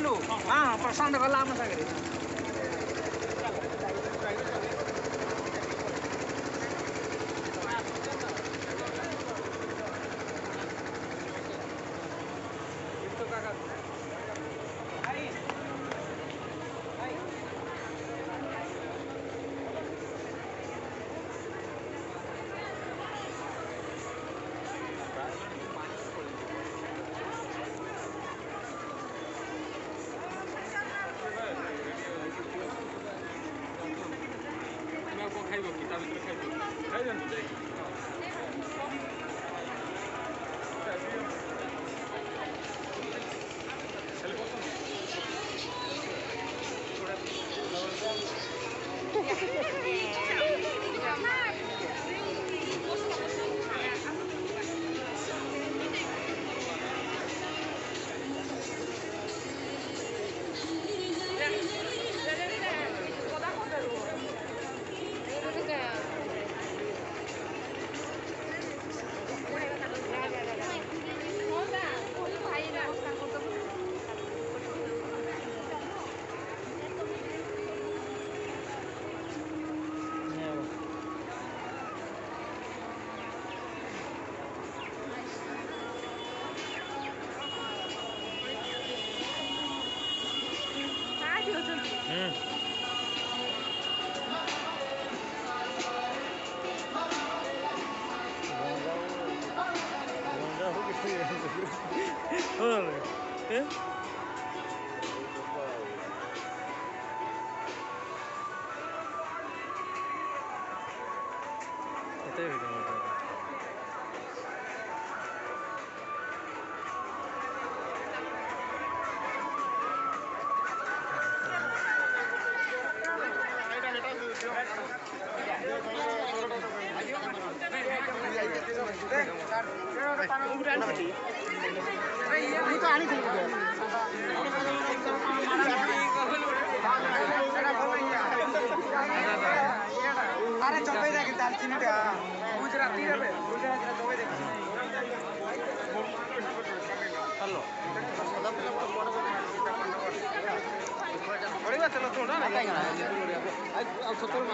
लु हां प्रशांत गला हम सागरे खाइबो कि ता भितर खाइबो खाइ जन जाई अरे चौबे जाके दालचीनी टा गुजराती रे गुजराती रे चौबे देखि हेलो बड़ी बात चलो थोड़ा ना आज 70 में